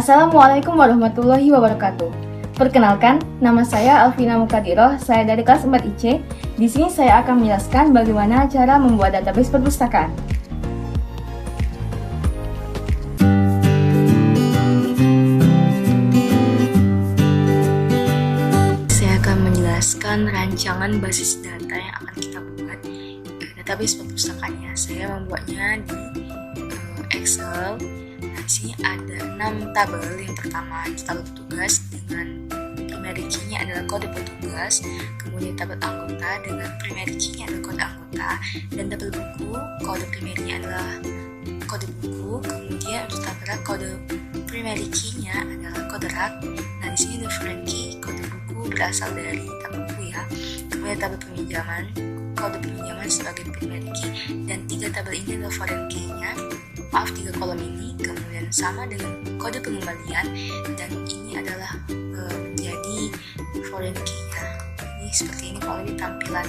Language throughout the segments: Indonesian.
Assalamualaikum warahmatullahi wabarakatuh. Perkenalkan, nama saya Alvina Mukadiroh, saya dari kelas 4 IC. Di sini saya akan menjelaskan bagaimana cara membuat database perpustakaan. Saya akan menjelaskan rancangan basis data yang akan kita buat database perpustakaannya. Saya membuatnya di Excel. Di sini ada 6 tabel. Yang pertama tabel petugas dengan primary key-nya adalah kode petugas, kemudian tabel anggota dengan primary key-nya adalah kode anggota, dan tabel buku kode primary-nya adalah kode buku, kemudian untuk tabel rak kode primary key-nya adalah kode rak. Nah, di sini the foreign key kode buku berasal dari tabel buku ya. Kemudian tabel peminjaman, kode peminjaman sebagai primary key, dan 3 tabel ini adalah foreign key-nya. 3 kolom ini kemudian sama dengan kode pengembalian, dan ini adalah menjadi foreign key-nya. Ini seperti ini kalau ini tampilan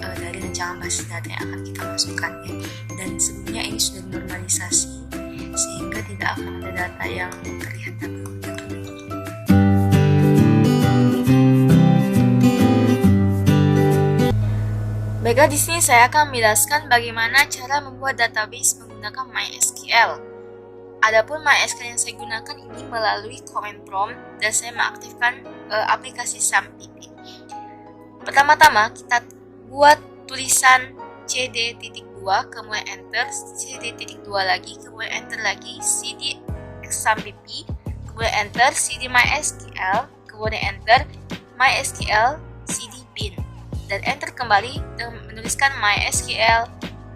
dari rancangan basis data yang akan kita masukkan ya. Dan sebelumnya ini sudah dinormalisasi sehingga tidak akan ada data yang terlihat tabel. Baiklah, di sini saya akan menjelaskan bagaimana cara membuat database menggunakan MySQL. Adapun MySQL yang saya gunakan ini melalui command prompt dan saya mengaktifkan aplikasi SAMPP. Pertama-tama kita buat tulisan cd.2, kemudian enter, cd.2 lagi, kemudian enter lagi, cd SAMPP, kemudian enter, cd MySQL, kemudian enter, MySQL cd bin, dan enter kembali dan menuliskan MySQL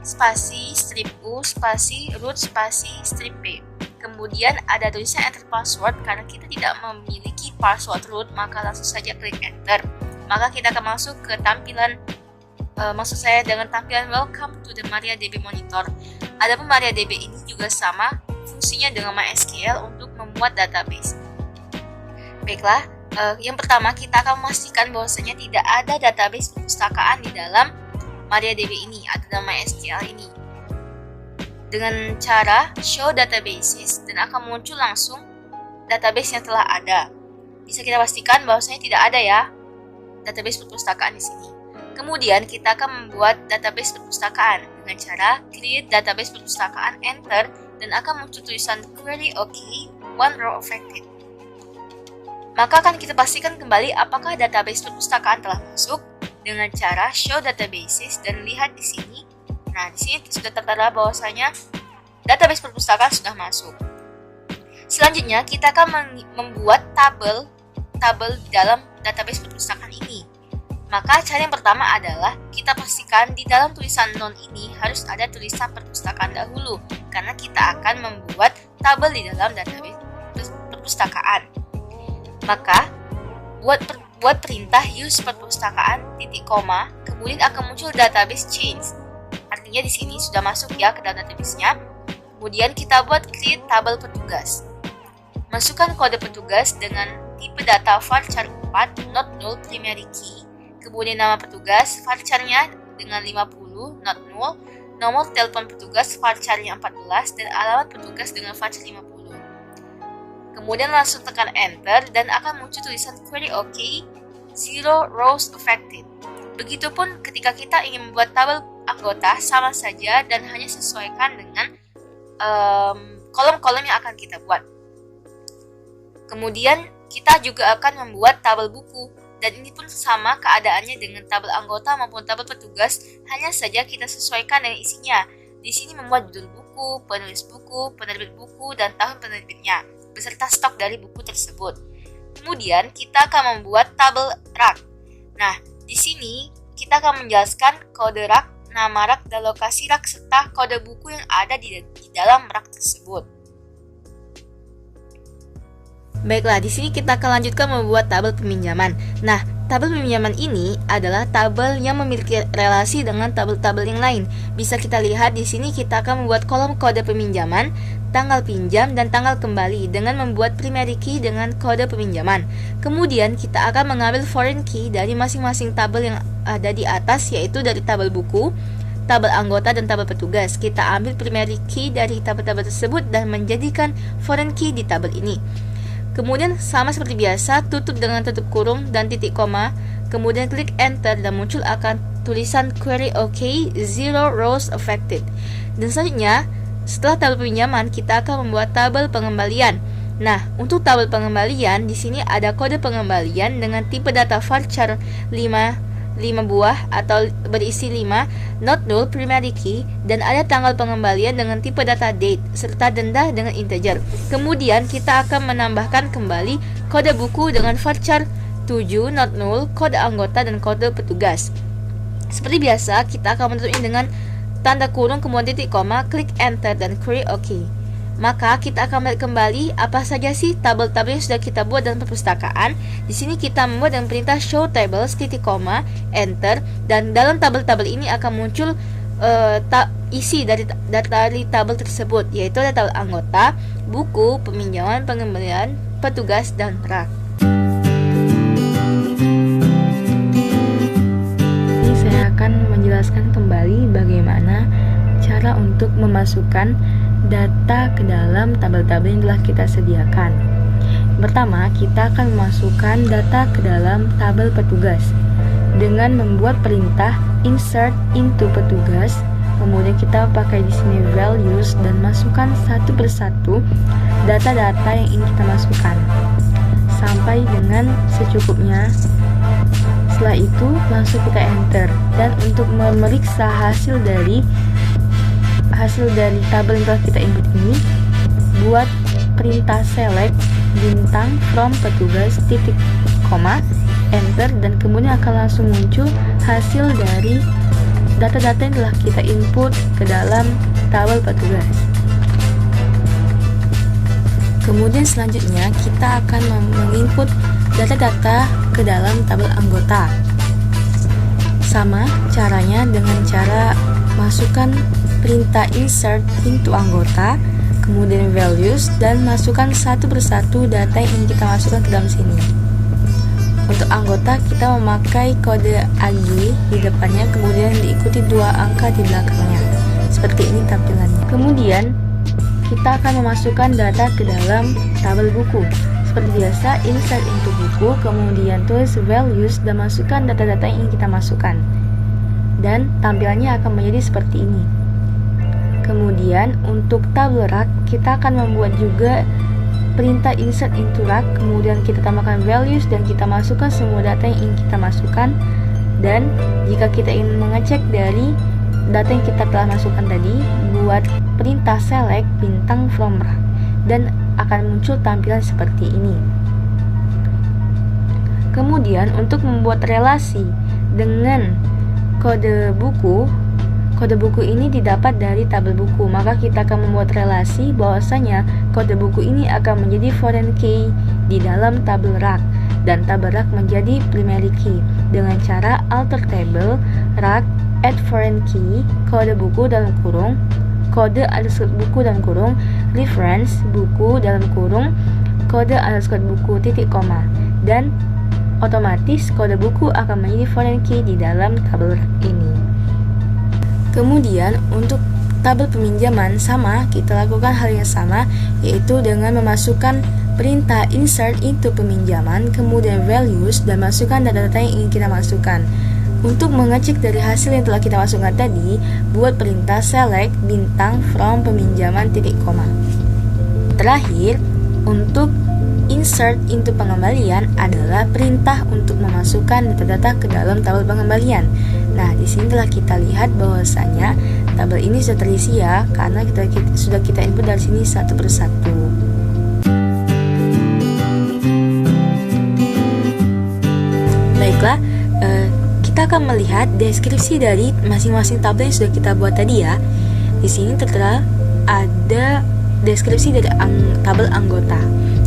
spasi strip u spasi root spasi strip p. Kemudian ada tulisan enter password. Karena kita tidak memiliki password root, maka langsung saja klik enter. Maka kita akan masuk ke tampilan maksud saya dengan tampilan welcome to the MariaDB monitor. Adapun MariaDB ini juga sama fungsinya dengan MySQL untuk membuat database. Baiklah, yang pertama kita akan memastikan bahwasanya tidak ada database perpustakaan di dalam MariaDB ini atau dalam MySQL ini. Dengan cara show databases, dan akan muncul langsung database yang telah ada. Bisa kita pastikan bahwasanya tidak ada ya database perpustakaan di sini. Kemudian kita akan membuat database perpustakaan dengan cara create database perpustakaan, enter, dan akan muncul tulisan query OK, one row affected. Maka akan kita pastikan kembali apakah database perpustakaan telah masuk dengan cara show databases, dan lihat di sini. Nah, di sini sudah tertera bahwasanya database perpustakaan sudah masuk. Selanjutnya kita akan membuat tabel di dalam database perpustakaan ini. Maka cara yang pertama adalah kita pastikan di dalam tulisan non ini harus ada tulisan perpustakaan dahulu, karena kita akan membuat tabel di dalam database perpustakaan. Maka buat perintah use perpustakaan titik koma, kemudian akan muncul database change. Artinya di sini sudah masuk ya ke dalam database-nya. Kemudian kita buat create tabel petugas. Masukkan kode petugas dengan tipe data varchar 4 not null primary key. Kemudian nama petugas varchar-nya dengan 50 not null, nomor telepon petugas varchar-nya 14, dan alamat petugas dengan varchar 50. Kemudian langsung tekan enter dan akan muncul tulisan query OK, 0 rows affected. Begitupun ketika kita ingin membuat tabel anggota, sama saja dan hanya sesuaikan dengan kolom-kolom yang akan kita buat. Kemudian kita juga akan membuat tabel buku, dan ini pun sama keadaannya dengan tabel anggota maupun tabel petugas, hanya saja kita sesuaikan dengan isinya. Di sini membuat judul buku, penulis buku, penerbit buku, dan tahun penerbitnya, beserta stok dari buku tersebut. Kemudian kita akan membuat tabel rak. Nah, di sini kita akan menjelaskan kode rak, nama rak, dan lokasi rak, serta kode buku yang ada di dalam rak tersebut. Baiklah, di sini kita akan lanjutkan membuat tabel peminjaman. Nah, tabel peminjaman ini adalah tabel yang memiliki relasi dengan tabel-tabel yang lain. Bisa kita lihat di sini kita akan membuat kolom kode peminjaman, tanggal pinjam, dan tanggal kembali dengan membuat primary key dengan kode peminjaman. Kemudian kita akan mengambil foreign key dari masing-masing tabel yang ada di atas, yaitu dari tabel buku, tabel anggota, dan tabel petugas. Kita ambil primary key dari tabel-tabel tersebut dan menjadikan foreign key di tabel ini. Kemudian sama seperti biasa, tutup dengan tutup kurung dan titik koma. Kemudian klik enter dan muncul akan tulisan query OK, zero rows affected. Dan selanjutnya, setelah tabel peminjaman, kita akan membuat tabel pengembalian. Nah, untuk tabel pengembalian, di sini ada kode pengembalian dengan tipe data varchar 5 buah atau berisi 5, not null primary key, dan ada tanggal pengembalian dengan tipe data date, serta denda dengan integer. Kemudian kita akan menambahkan kembali kode buku dengan varchar 7, not null, kode anggota, dan kode petugas. Seperti biasa, kita akan menutupnya dengan tanda kurung, kemudian titik koma, klik enter, dan query OK. Maka kita akan melihat kembali apa saja sih tabel-tabel yang sudah kita buat dalam perpustakaan. Di sini kita membuat dengan perintah show tables, titik koma, enter, dan dalam tabel-tabel ini akan muncul isi dari tabel tersebut, yaitu ada tabel anggota, buku, peminjaman, pengembalian, petugas, dan rak. Ini saya akan menjelaskan kembali bagaimana cara untuk memasukkan data ke dalam tabel-tabel yang telah kita sediakan. Pertama, kita akan memasukkan data ke dalam tabel petugas dengan membuat perintah insert into petugas. Kemudian kita pakai di sini values dan masukkan satu persatu data-data yang ingin kita masukkan sampai dengan secukupnya. Setelah itu langsung kita enter, dan untuk memeriksa hasil dari tabel yang telah kita input ini, buat perintah select bintang from petugas titik koma, enter, dan kemudian akan langsung muncul hasil dari data-data yang telah kita input ke dalam tabel petugas. Kemudian selanjutnya kita akan menginput data-data ke dalam tabel anggota. Sama caranya dengan cara masukkan perintah insert into anggota, kemudian values, dan masukkan satu persatu data yang ingin kita masukkan ke dalam sini. Untuk anggota kita memakai kode AG di depannya, kemudian diikuti 2 angka di belakangnya. Seperti ini tampilannya. Kemudian kita akan memasukkan data ke dalam tabel buku. Seperti biasa, insert into buku, kemudian tulis values dan masukkan data-data yang ingin kita masukkan. Dan tampilannya akan menjadi seperti ini. Kemudian untuk tabel rak, kita akan membuat juga perintah insert into rak, kemudian kita tambahkan values dan kita masukkan semua data yang ingin kita masukkan. Dan jika kita ingin mengecek dari data yang kita telah masukkan tadi, buat perintah select bintang from rak, dan akan muncul tampilan seperti ini. Kemudian untuk membuat relasi dengan kode buku ini didapat dari tabel buku, maka kita akan membuat relasi bahwasanya kode buku ini akan menjadi foreign key di dalam tabel rak, dan tabel rak menjadi primary key dengan cara alter table rak add foreign key kode buku dalam kurung, kode underscore buku dalam kurung, reference buku dalam kurung, kode underscore buku titik koma, dan otomatis kode buku akan menjadi foreign key di dalam tabel rak ini. Kemudian untuk tabel peminjaman sama, kita lakukan hal yang sama, yaitu dengan memasukkan perintah insert into peminjaman, kemudian values, dan masukkan data-data yang ingin kita masukkan. Untuk mengecek dari hasil yang telah kita masukkan tadi, buat perintah select bintang from peminjaman titik koma. Terakhir, untuk insert into pengembalian adalah perintah untuk memasukkan data-data ke dalam tabel pengembalian. Nah, di sini telah kita lihat bahwasanya tabel ini sudah terisi ya, karena sudah kita input dari sini satu persatu. Baiklah, kita akan melihat deskripsi dari masing-masing tabel yang sudah kita buat tadi ya. Di sini tertera ada deskripsi dari tabel anggota.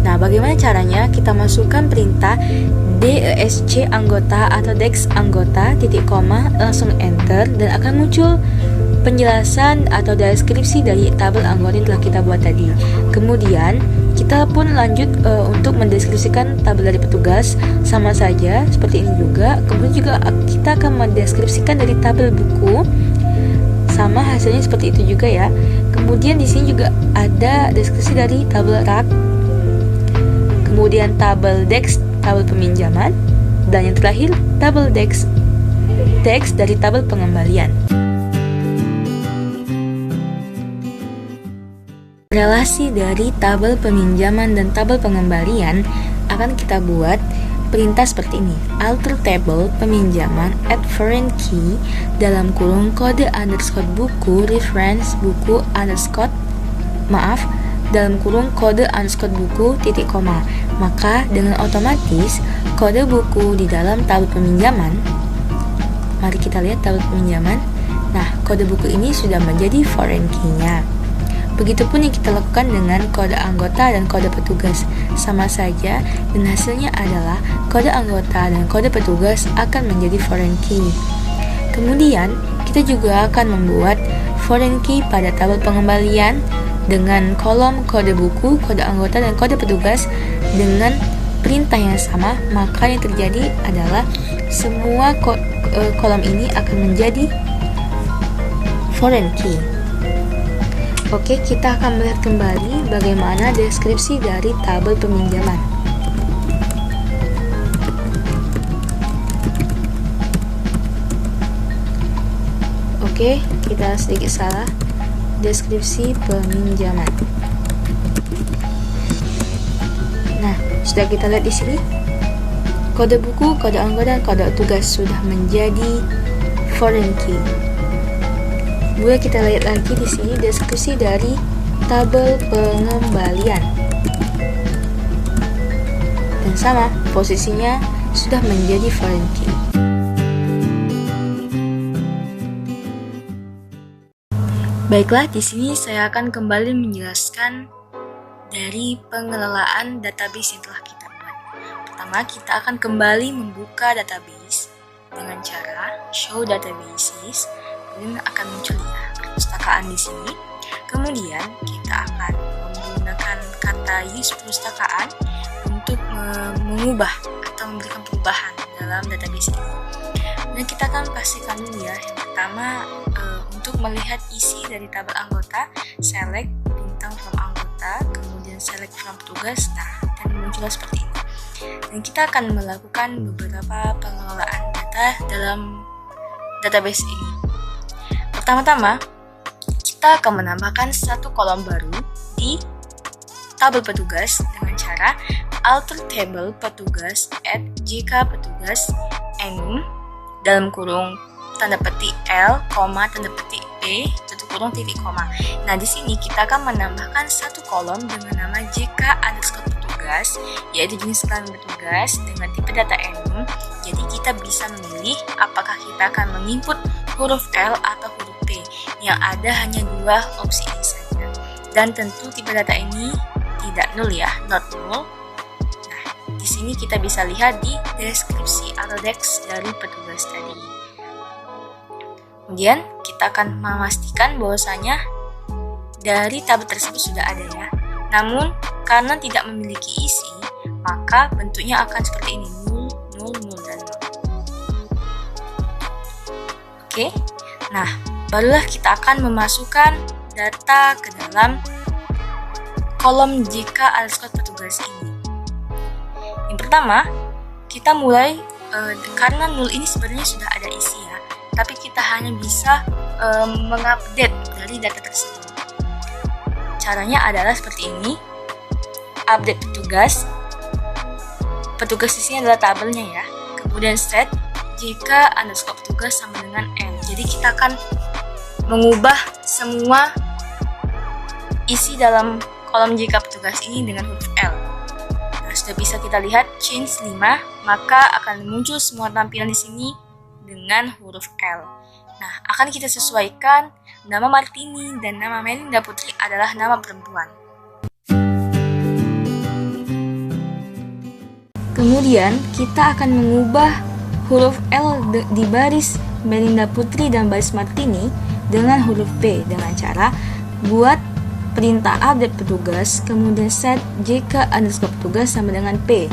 Nah, bagaimana caranya? Kita masukkan perintah desc anggota atau dex anggota titik koma, langsung enter, dan akan muncul penjelasan atau deskripsi dari tabel anggota yang telah kita buat tadi. Kemudian kita pun lanjut untuk mendeskripsikan tabel dari petugas, sama saja seperti ini juga. Kemudian juga kita akan mendeskripsikan dari tabel buku, sama hasilnya seperti itu juga ya. Kemudian di sini juga ada deskripsi dari tabel rak. kemudian tabel DEX, tabel peminjaman, dan yang terakhir tabel DEX dari tabel pengembalian. Relasi dari tabel peminjaman dan tabel pengembalian akan kita buat perintah seperti ini. Alter table peminjaman at foreign key dalam kurung kode underscore buku reference buku underscore dalam kurung kode underscore buku titik koma. Maka dengan otomatis kode buku di dalam tabel peminjaman, mari kita lihat tabel peminjaman. Nah, kode buku ini sudah menjadi foreign key-nya. Begitupun yang kita lakukan dengan kode anggota dan kode petugas, sama saja dan hasilnya adalah kode anggota dan kode petugas akan menjadi foreign key. Kemudian kita juga akan membuat foreign key pada tabel pengembalian dengan kolom kode buku, kode anggota dan kode petugas dengan perintah yang sama. Maka yang terjadi adalah semua kolom ini akan menjadi foreign key. Oke, kita akan melihat kembali bagaimana deskripsi dari tabel peminjaman. Oke, kita sedikit salah. Deskripsi peminjaman. Nah, sudah kita lihat di sini. Kode buku, kode anggota, dan kode tugas sudah menjadi foreign key. Boleh kita lihat lagi di sini deskripsi dari tabel pengembalian. Dan sama, posisinya sudah menjadi foreign key. Baiklah, di sini saya akan kembali menjelaskan dari pengelolaan database yang telah kita buat. Pertama, kita akan kembali membuka database dengan cara show databases. Kemudian akan muncul ya perpustakaan di sini. Kemudian kita akan menggunakan kata use perpustakaan untuk mengubah atau memberikan perubahan dalam database ini. Dan kita akan pastikan dulu ya. Yang pertama, untuk melihat isi dari tabel anggota, select bintang from anggota, kemudian select from petugas. Nah, dan muncul seperti ini. Dan kita akan melakukan beberapa pengelolaan data dalam database ini. Pertama-tama, kita akan menambahkan satu kolom baru di tabel petugas dengan cara alter table petugas at jk petugas enum dalam kurung tanda petik L, tanda petik P, tutup kurung titik koma. Nah, di sini kita akan menambahkan satu kolom dengan nama jk underscore petugas, yaitu jenis kelamin petugas dengan tipe data enum. Jadi kita bisa memilih apakah kita akan menginput huruf L atau huruf P. Yang ada hanya dua opsi ini saja. Dan tentu tipe data ini tidak null ya, not null. Nah, di sini kita bisa lihat di deskripsi atau DEX dari petugas tadi. Kemudian kita akan memastikan bahwasanya dari tabel tersebut sudah ada ya. Namun karena tidak memiliki isi, maka bentuknya akan seperti ini, null, null, null, dan null. Oke, nah barulah kita akan memasukkan data ke dalam kolom JK underscore petugas ini. Yang pertama, kita mulai karena null ini sebenarnya sudah ada isi ya, tapi kita hanya bisa mengupdate dari data tersebut. Caranya adalah seperti ini. Update petugas. Petugas di sini adalah tabelnya ya. Kemudian set JK underscore petugas sama dengan N. Jadi kita akan mengubah semua isi dalam kolom JK petugas ini dengan huruf L. Nah, sudah bisa kita lihat change 5, maka akan muncul semua tampilan di sini dengan huruf L. Nah, akan kita sesuaikan nama Martini dan nama Melinda Putri adalah nama perempuan. Kemudian kita akan mengubah huruf L di baris Melinda Putri dan baris Martini dengan huruf P dengan cara buat perintah update petugas, kemudian set JK underscore petugas sama dengan P,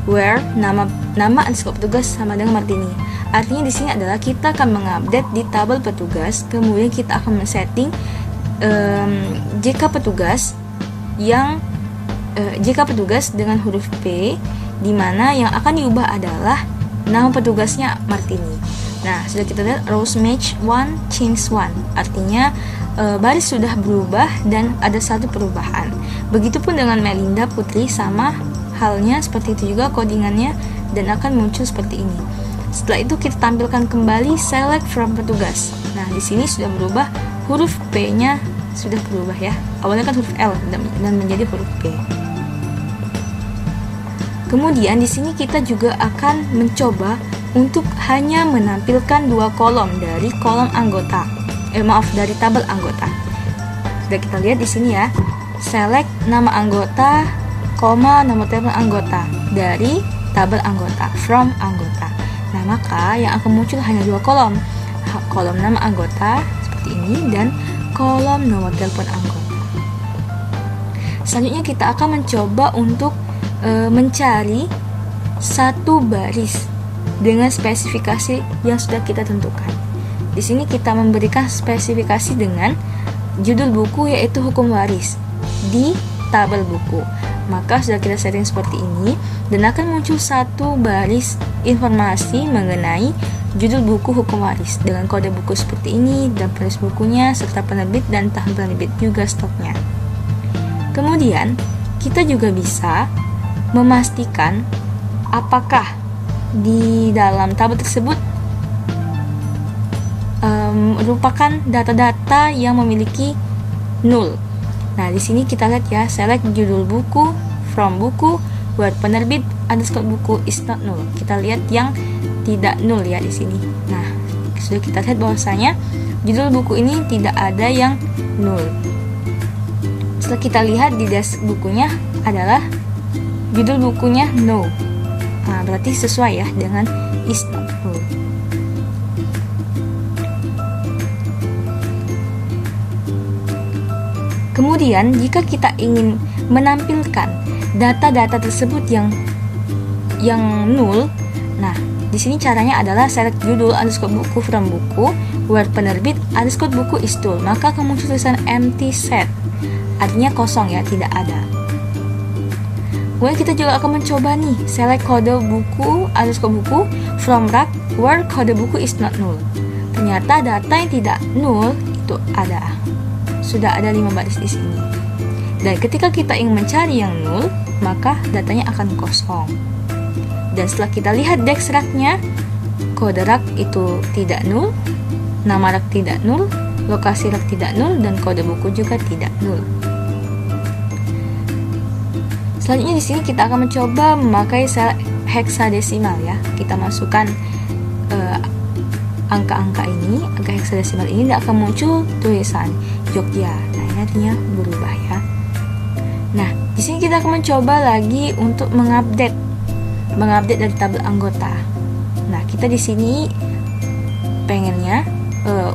where nama underscore petugas sama dengan Martini. Artinya di sini adalah kita akan mengupdate di tabel petugas, kemudian kita akan men-setting JK petugas yang jika petugas dengan huruf P, di mana yang akan diubah adalah nama petugasnya Martini. Nah, sudah kita lihat rows match 1 change 1, artinya baris sudah berubah dan ada satu perubahan. Begitupun dengan Melinda Putri, sama halnya seperti itu juga codingannya dan akan muncul seperti ini. Setelah itu kita tampilkan kembali select from petugas. Nah, di sini sudah berubah, huruf P-nya sudah berubah ya. Awalnya kan huruf L dan menjadi huruf P. Kemudian di sini kita juga akan mencoba untuk hanya menampilkan 2 kolom dari kolom anggota. Dari tabel anggota. Sudah kita lihat di sini ya. Select nama anggota, nama tabel anggota dari tabel anggota, from anggota. Nah, maka yang akan muncul hanya 2 kolom. Kolom nama anggota seperti ini dan kolom nomor telepon anggota. Selanjutnya kita akan mencoba untuk mencari satu baris dengan spesifikasi yang sudah kita tentukan. Di sini kita memberikan spesifikasi dengan judul buku yaitu hukum waris di tabel buku. Maka sudah kita setting seperti ini dan akan muncul satu baris informasi mengenai judul buku hukum waris dengan kode buku seperti ini dan penulis bukunya serta penerbit dan tahun penerbit juga stoknya. Kemudian kita juga bisa memastikan apakah di dalam tabel tersebut merupakan data-data yang memiliki null. Nah, di sini kita lihat ya, select judul buku, from buku, word penerbit, underscore buku is not null. Kita lihat yang tidak null ya di sini. Nah, sudah kita lihat bahwasanya judul buku ini tidak ada yang null. Setelah kita lihat di desk bukunya adalah judul bukunya no. Nah, berarti sesuai ya dengan is not null. Kemudian jika kita ingin menampilkan data-data tersebut yang null, nah di sini caranya adalah select judul underscore buku from buku, word penerbit underscore buku is null, maka akan muncul tulisan empty set, artinya kosong ya, tidak ada. Kemudian kita juga akan mencoba nih, select kode buku underscore buku from rak, word kode buku is not null. Ternyata data yang tidak null itu ada. Sudah ada 5 baris di sini. Dan ketika kita ingin mencari yang null, maka datanya akan kosong. Dan setelah kita lihat desk rak-nya, kode rak itu tidak null, nama rak tidak null, lokasi rak tidak null, dan kode buku juga tidak null. Selanjutnya di sini kita akan mencoba memakai sel heksadesimal ya. Kita masukkan angka-angka ini, angka heksadesimal ini, dan akan muncul tulisan Jogja. Nah, ini artinya berubah ya. Nah, di sini kita akan mencoba lagi untuk mengupdate dari tabel anggota. Nah, kita di sini pengennya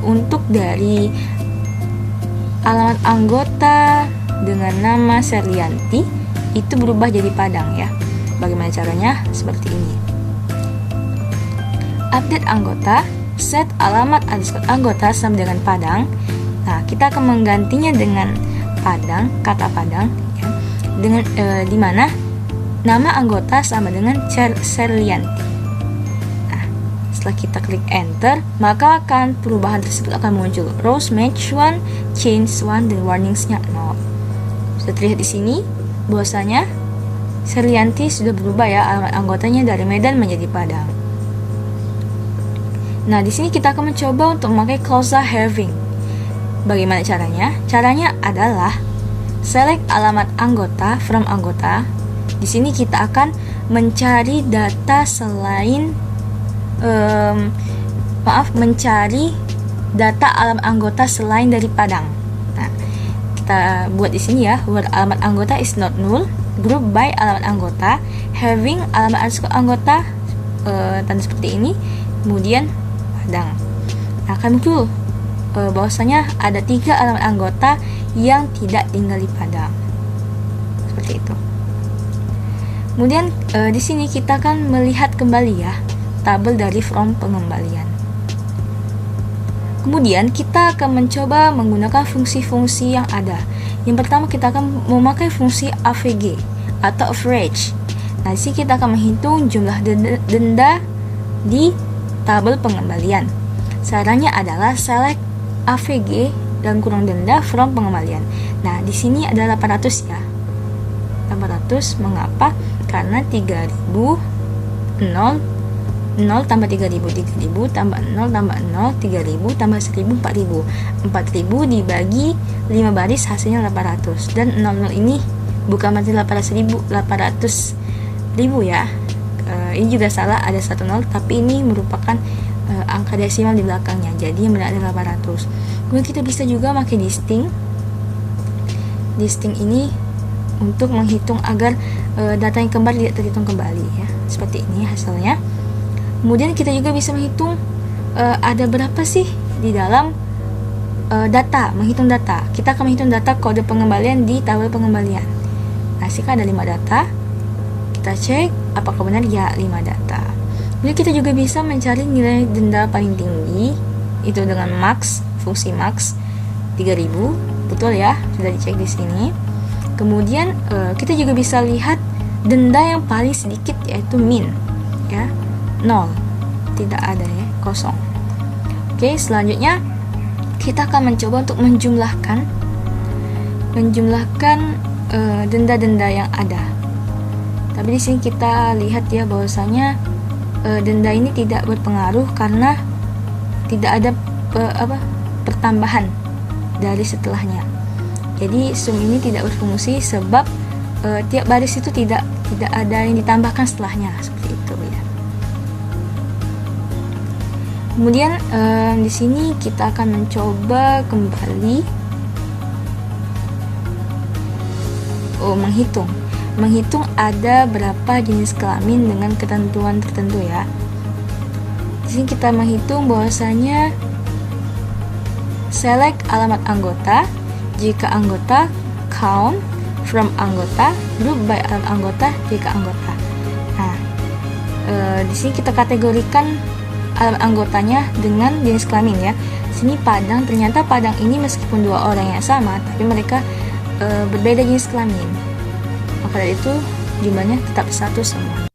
untuk dari alamat anggota dengan nama Serlianti itu berubah jadi Padang ya. Bagaimana caranya? Seperti ini. Update anggota, set alamat anggota sama dengan Padang. Nah, kita akan menggantinya dengan Padang, kata Padang ya, dengan di mana nama anggota sama dengan Serlianti. Nah, setelah kita klik enter, maka akan perubahan tersebut akan muncul rows match 1, change 1, dan warningsnya 0. Sudah terlihat di sini bahwasanya Serlianti sudah berubah ya, alamat anggotanya dari Medan menjadi Padang. Nah, di sini kita akan mencoba untuk memakai clause having. Bagaimana caranya? Caranya adalah select alamat anggota from anggota. Di sini kita akan mencari data selain mencari data alamat anggota selain dari Padang. Nah, kita buat di sini ya, word alamat anggota is not null, group by alamat anggota, having alamat anggota tanda seperti ini, kemudian Padang. Nah, akan muncul bahwasanya ada 3 alamat anggota yang tidak tinggal di Padang. Seperti itu. Kemudian di sini kita akan melihat kembali ya tabel dari from pengembalian. Kemudian kita akan mencoba menggunakan fungsi-fungsi yang ada. Yang pertama kita akan memakai fungsi AVG. atau average. Nah, di sini kita akan menghitung jumlah denda di tabel pengembalian. Caranya adalah select AVG dan kurang denda from pengembalian. Nah, di sini ada 800 ya. 800 mengapa? Karena 3000 0 tambah 3000 tambah 0 tambah 0 3000 tambah 1000 4000 dibagi 5 baris hasilnya 800, dan 00 ini bukan berarti 800.000 ya. Ini juga salah, ada 1 0, tapi ini merupakan angka desimal di belakangnya, jadi yang benar adalah 800. Kemudian kita bisa juga pakai distinct ini untuk menghitung agar data yang kembali tidak terhitung kembali ya. Seperti ini hasilnya. Kemudian kita juga bisa menghitung ada berapa sih di dalam menghitung data. Kita akan menghitung data kode pengembalian di tabel pengembalian. Nah, jika ada 5 data, kita cek apakah benar ya 5 data. Kemudian kita juga bisa mencari nilai denda paling tinggi, itu dengan max, fungsi max 3000, betul ya, sudah dicek di sini. Kemudian kita juga bisa lihat denda yang paling sedikit, yaitu min ya, 0, tidak ada ya, kosong. Oke, selanjutnya kita akan mencoba untuk menjumlahkan denda-denda yang ada. Tapi di sini kita lihat ya bahwasanya denda ini tidak berpengaruh karena tidak ada pertambahan dari setelahnya. Jadi sum ini tidak berfungsi sebab tiap baris itu tidak ada yang ditambahkan setelahnya, seperti itu ya. Kemudian di sini kita akan mencoba kembali menghitung ada berapa jenis kelamin dengan ketentuan tertentu ya. Di sini kita menghitung bahwasanya select alamat anggota, jika anggota, count from anggota, group by alamat anggota jika anggota. Nah, di sini kita kategorikan alamat anggotanya dengan jenis kelamin ya. Di sini Padang, ternyata Padang ini meskipun 2 orang yang sama, tapi mereka berbeda jenis kelamin. Maka dari itu jumlahnya tetap 1 semua.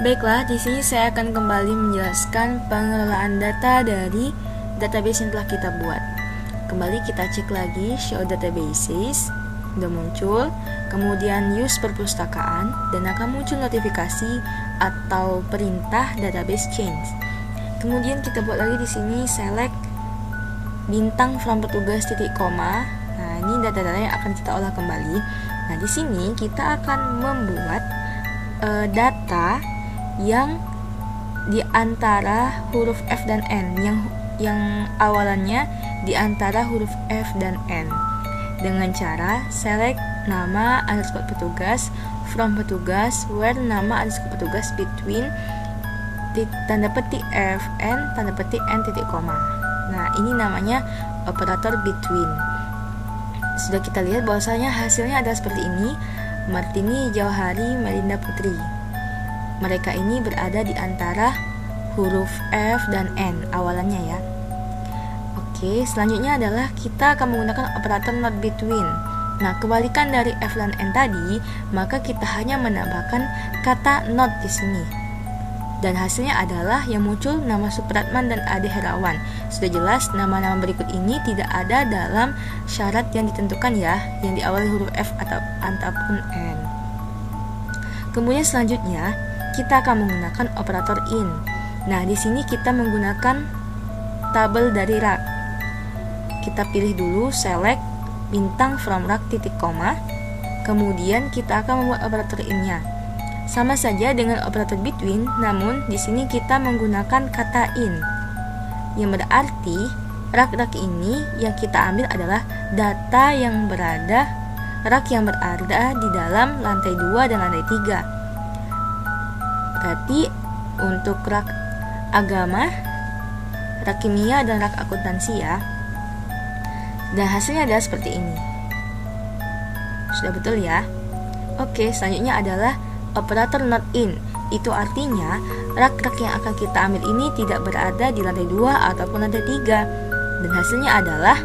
Baiklah, di sini saya akan kembali menjelaskan pengelolaan data dari database yang telah kita buat. Kembali kita cek lagi show databases, udah muncul, kemudian use perpustakaan, dan akan muncul notifikasi atau perintah database change. Kemudian kita buat lagi di sini select bintang from petugas titik koma. Nah, ini data-data yang akan kita olah kembali. Nah, di sini kita akan membuat data yang di antara huruf F dan N, yang awalannya di antara huruf F dan N, dengan cara select nama underscore petugas from petugas where nama underscore petugas between tanda petik F N tanda petik N titik koma. Nah, ini namanya operator between. Sudah kita lihat bahwasanya hasilnya adalah seperti ini. Martini Jauhari Melinda Putri, mereka ini berada di antara huruf F dan N awalannya ya. Oke, selanjutnya adalah kita akan menggunakan operator not between. Nah, kebalikan dari F dan N tadi, maka kita hanya menambahkan kata not di sini. Dan hasilnya adalah yang muncul nama Supratman dan Ade Herawan. Sudah jelas nama-nama berikut ini tidak ada dalam syarat yang ditentukan ya, yang diawali huruf F ataupun N. Kemudian selanjutnya kita akan menggunakan operator in. Nah, di sini kita menggunakan tabel dari rak. Kita pilih dulu select bintang from rak titik koma. Kemudian kita akan membuat operator in-nya. Sama saja dengan operator between, namun di sini kita menggunakan kata in. Yang berarti rak-rak ini yang kita ambil adalah data yang berada di dalam lantai 2 dan lantai 3. Berarti untuk rak agama, rak kimia, dan rak akuntansi ya. Dan hasilnya adalah seperti ini. Sudah betul ya? Oke, selanjutnya adalah operator not in. Itu artinya rak-rak yang akan kita ambil ini tidak berada di lantai 2 ataupun lantai 3. Dan hasilnya adalah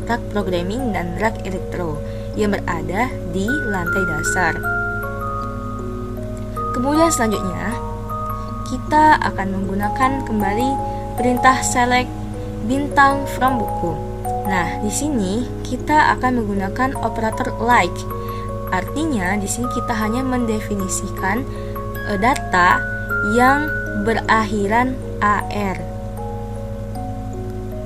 rak programming dan rak elektro yang berada di lantai dasar. Kemudian selanjutnya, kita akan menggunakan kembali perintah select bintang from buku. Nah, di sini kita akan menggunakan operator like. Artinya, di sini kita hanya mendefinisikan data yang berakhiran AR.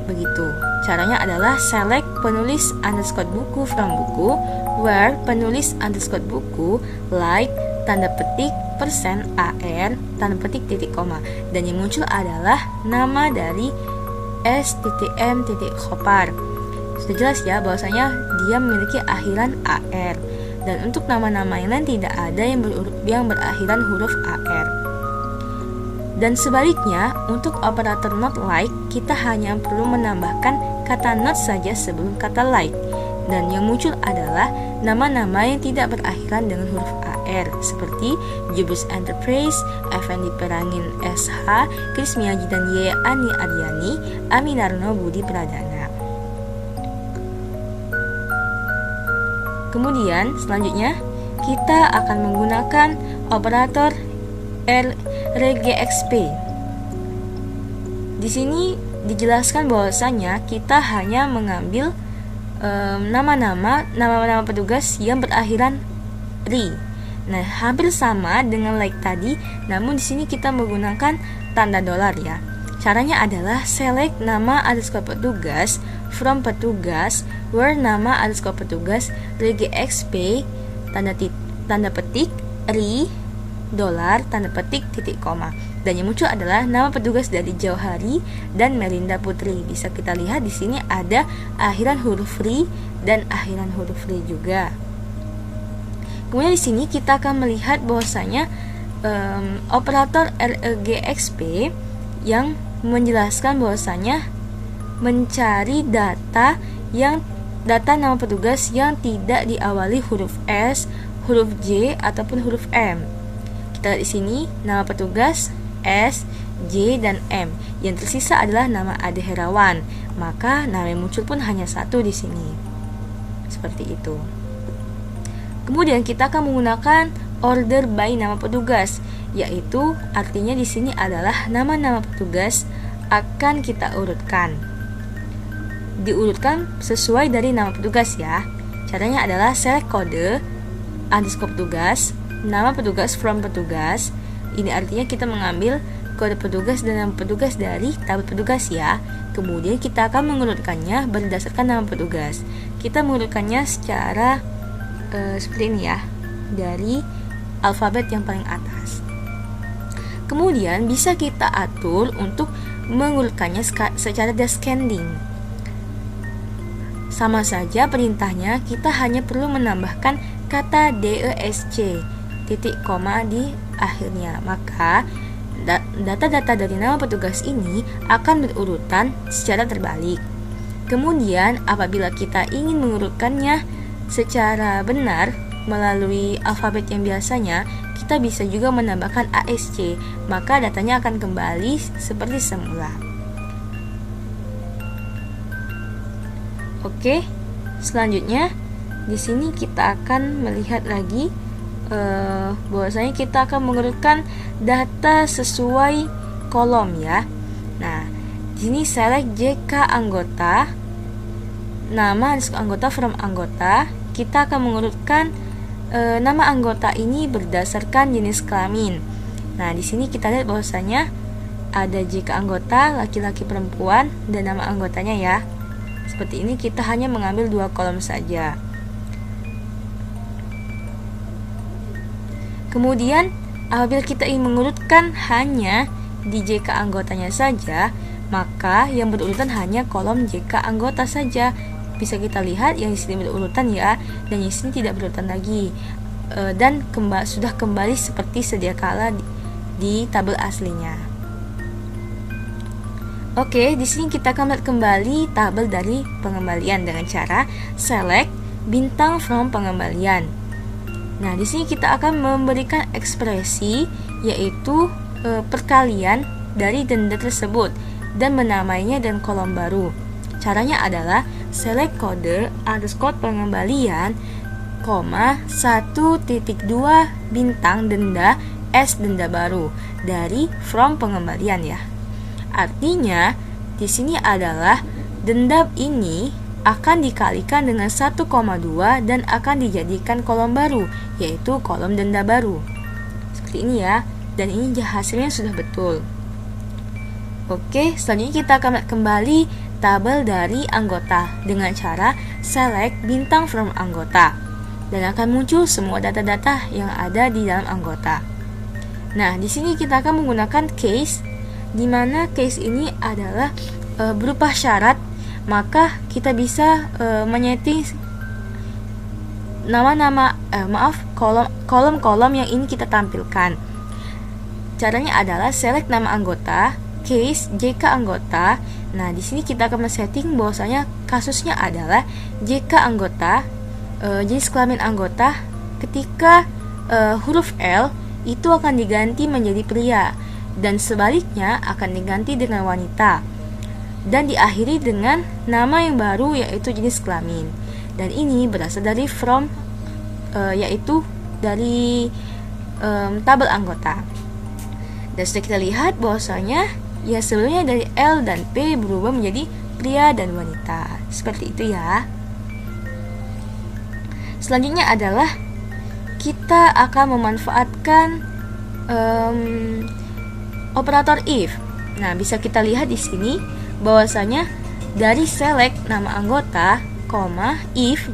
Begitu. Caranya adalah select penulis underscore buku from buku, where penulis underscore buku like tanda petik %AR tanda petik titik koma, dan yang muncul adalah nama dari S.M.Khopar. Sudah jelas ya bahwasanya dia memiliki akhiran AR, dan untuk nama-nama yang lain tidak ada yang berakhiran huruf AR. Dan sebaliknya, untuk operator not like, kita hanya perlu menambahkan kata not saja sebelum kata like, dan yang muncul adalah nama-nama yang tidak berakhiran dengan huruf AR, seperti Jubus Enterprise, Effendi Perangin SH, Kris Miyaji dan Y. Ani Aryani, Aminarno Budi Pradana. Kemudian selanjutnya kita akan menggunakan operator RGXP. Di sini dijelaskan bahwasanya kita hanya mengambil nama-nama petugas yang berakhiran ri. Nah, hampir sama dengan like tadi, namun di sini kita menggunakan tanda dolar ya. Caranya adalah select nama underscore petugas from petugas, where nama underscore petugas RGXP tanda petik ri dolar tanda petik titik koma, dan yang muncul adalah nama petugas dari Jauhari dan Melinda Putri. Bisa kita lihat di sini ada akhiran huruf ri dan akhiran huruf ri juga. Kemudian di sini kita akan melihat bahwasanya operator RGXP yang menjelaskan bahwasanya mencari data nama petugas yang tidak diawali huruf S, huruf J ataupun huruf M. Kita lihat di sini nama petugas S, J, dan M. Yang tersisa adalah nama Ade Herawan. Maka nama yang muncul pun hanya satu di sini. Seperti itu. Kemudian kita akan menggunakan order by nama petugas, yaitu artinya di sini adalah nama-nama petugas akan kita urutkan. Diurutkan sesuai dari nama petugas ya. Caranya adalah select kode underscore petugas, nama petugas from petugas. Ini artinya kita mengambil kode petugas dan nama petugas dari tabel petugas ya. Kemudian kita akan mengurutkannya berdasarkan nama petugas. Kita mengurutkannya secara seperti ini ya, dari alfabet yang paling atas. Kemudian bisa kita atur untuk mengurutkannya secara descending. Sama saja perintahnya, kita hanya perlu menambahkan kata DESC titik koma di akhirnya. Maka data-data dari nama petugas ini akan berurutan secara terbalik. Kemudian apabila kita ingin mengurutkannya secara benar melalui alfabet yang biasanya, kita bisa juga menambahkan ASC, maka datanya akan kembali seperti semula. Oke, selanjutnya di sini kita akan melihat lagi bahwasanya kita akan mengurutkan data sesuai kolom ya. Nah, di sini select JK anggota, nama anggota from anggota. Kita akan mengurutkan nama anggota ini berdasarkan jenis kelamin. Nah, di sini kita lihat bahwasanya ada JK anggota laki-laki perempuan dan nama anggotanya ya. Seperti ini, kita hanya mengambil 2 kolom saja. Kemudian apabila kita ingin mengurutkan hanya di JK anggotanya saja, maka yang berurutan hanya kolom JK anggota saja. Bisa kita lihat yang di sini berurutan ya, dan yang di sini tidak berurutan lagi, dan sudah kembali seperti sedia kala di tabel aslinya. Oke, di sini kita akan melihat kembali tabel dari pengembalian dengan cara select bintang from pengembalian. Nah, di sini kita akan memberikan ekspresi, yaitu perkalian dari denda tersebut dan menamainya dengan kolom baru. Caranya adalah select kode underscore pengembalian, 1.2 bintang denda S denda baru dari from pengembalian ya. Artinya di sini adalah denda ini akan dikalikan dengan 1,2 dan akan dijadikan kolom baru, yaitu kolom denda baru. Seperti ini ya, dan ini hasilnya sudah betul. Oke, selanjutnya kita akan melihat kembali tabel dari anggota dengan cara select bintang from anggota, dan akan muncul semua data-data yang ada di dalam anggota. Nah, di sini kita akan menggunakan case, di mana case ini adalah berupa syarat, maka kita bisa menyeting kolom-kolom yang ini kita tampilkan. Caranya adalah select nama anggota, case JK anggota. Nah, di sini kita akan men-setting bahwasanya kasusnya adalah JK anggota, jenis kelamin anggota ketika huruf L itu akan diganti menjadi pria dan sebaliknya akan diganti dengan wanita, dan diakhiri dengan nama yang baru yaitu jenis kelamin. Dan ini berasal dari from yaitu dari tabel anggota. Dan sudah kita lihat bahwasanya ya sebelumnya dari L dan P berubah menjadi pria dan wanita. Seperti itu ya. Selanjutnya adalah kita akan memanfaatkan operator if. Nah, bisa kita lihat di sini bahwasanya dari select nama anggota, if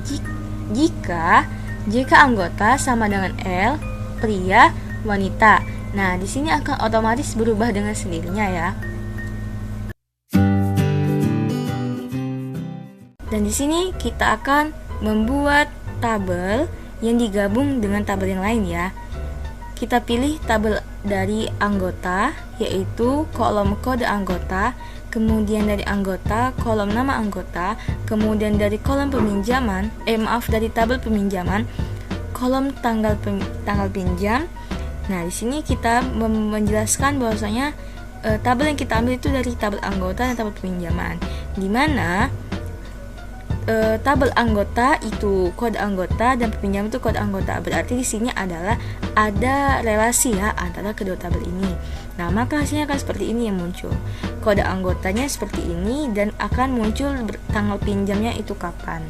jika JK anggota sama dengan L, pria, wanita. Nah, di sini akan otomatis berubah dengan sendirinya ya. Dan di sini kita akan membuat tabel yang digabung dengan tabel yang lain ya. Kita pilih tabel dari anggota, yaitu kolom kode anggota, kemudian dari anggota, kolom nama anggota, kemudian dari kolom peminjaman, dari tabel peminjaman, kolom tanggal pinjam. Nah, di sini kita menjelaskan bahwasanya tabel yang kita ambil itu dari tabel anggota dan tabel peminjaman, di mana tabel anggota itu kode anggota dan peminjam itu kode anggota. Berarti di sini adalah ada relasi ya antara kedua tabel ini. Nah, maka hasilnya akan seperti ini yang muncul. Kode anggotanya seperti ini dan akan muncul tanggal pinjamnya itu kapan.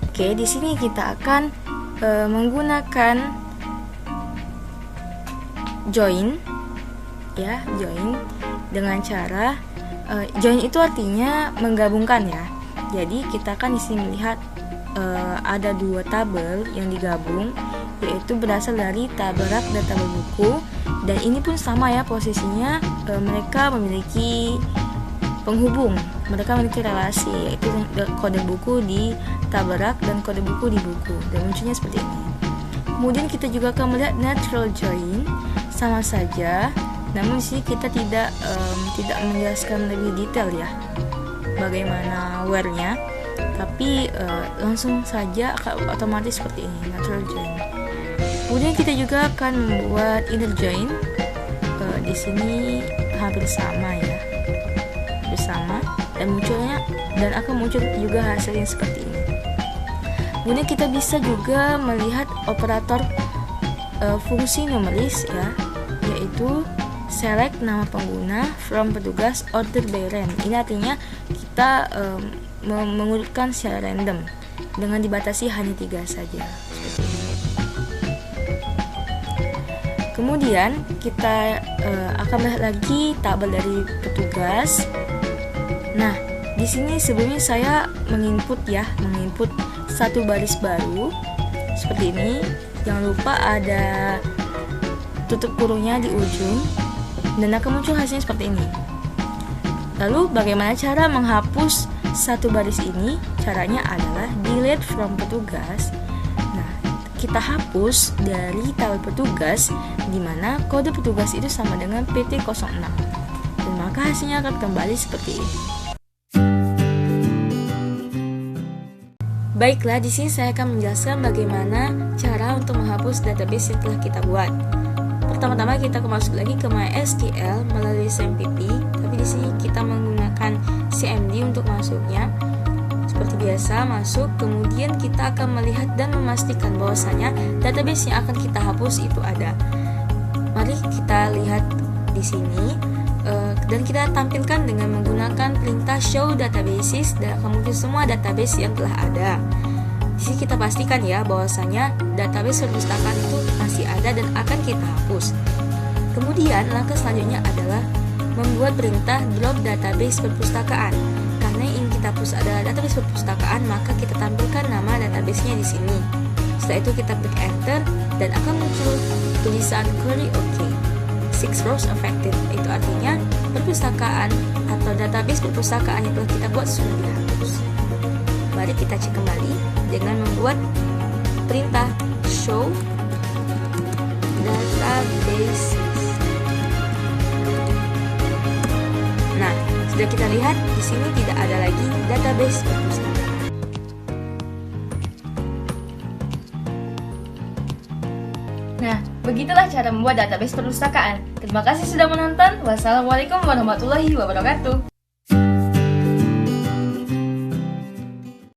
Oke, di sini kita akan menggunakan join ya, join dengan cara join itu artinya menggabungkan ya. Jadi kita akan di sini melihat ada dua tabel yang digabung, yaitu berasal dari tabel rak dan tabel buku, dan ini pun sama ya posisinya, mereka memiliki penghubung, mereka memiliki relasi, yaitu kode buku di tabel rak dan kode buku di buku, dan munculnya seperti ini. Kemudian kita juga akan melihat natural join, sama saja, namun di sini kita tidak menjelaskan lebih detail ya bagaimana where-nya, tapi langsung saja akan otomatis seperti ini, natural join. Kemudian kita juga akan membuat inner join. Di sini hampir sama ya, bersama, dan akan muncul juga hasilnya seperti ini. Kemudian kita bisa juga melihat operator fungsi numeris ya, yaitu select nama pengguna from petugas order by random. Ini artinya kita mengurutkan secara random dengan dibatasi hanya 3 saja, seperti ini. Kemudian kita akan melihat lagi tabel dari petugas. Nah, di sini sebelumnya saya menginput satu baris baru seperti ini. Jangan lupa ada tutup kurungnya di ujung, dan akan muncul hasilnya seperti ini. Lalu bagaimana cara menghapus satu baris ini? Caranya adalah delete from petugas. Nah, kita hapus dari tabel petugas di mana kode petugas itu sama dengan PT06, dan maka hasilnya akan kembali seperti ini. Baiklah, di sini saya akan menjelaskan bagaimana cara untuk menghapus database yang telah kita buat. Pertama-tama kita masuk lagi ke MySQL melalui SAMPP, tapi di sini kita menggunakan CMD untuk masuknya. Seperti biasa, masuk, kemudian kita akan melihat dan memastikan bahwasanya database yang akan kita hapus itu ada. Mari kita lihat di sini dan kita tampilkan dengan menggunakan perintah show databases dan kemudian semua database yang telah ada. Di sini kita pastikan ya bahwasanya database perpustakaan itu masih ada dan akan kita hapus. Kemudian langkah selanjutnya adalah membuat perintah drop database perpustakaan. Karena yang ingin kita hapus adalah database perpustakaan, maka kita tampilkan nama database-nya di sini. Setelah itu kita klik enter dan akan muncul tulisan query OK. 6 rows affected, itu artinya perpustakaan atau database perpustakaan yang telah kita buat sudah dihapus. Mari kita cek kembali dengan membuat perintah show databases. Nah, sudah kita lihat di sini tidak ada lagi database perpustakaan. Nah, begitulah cara membuat database perpustakaan. Terima kasih sudah menonton. Wassalamualaikum warahmatullahi wabarakatuh.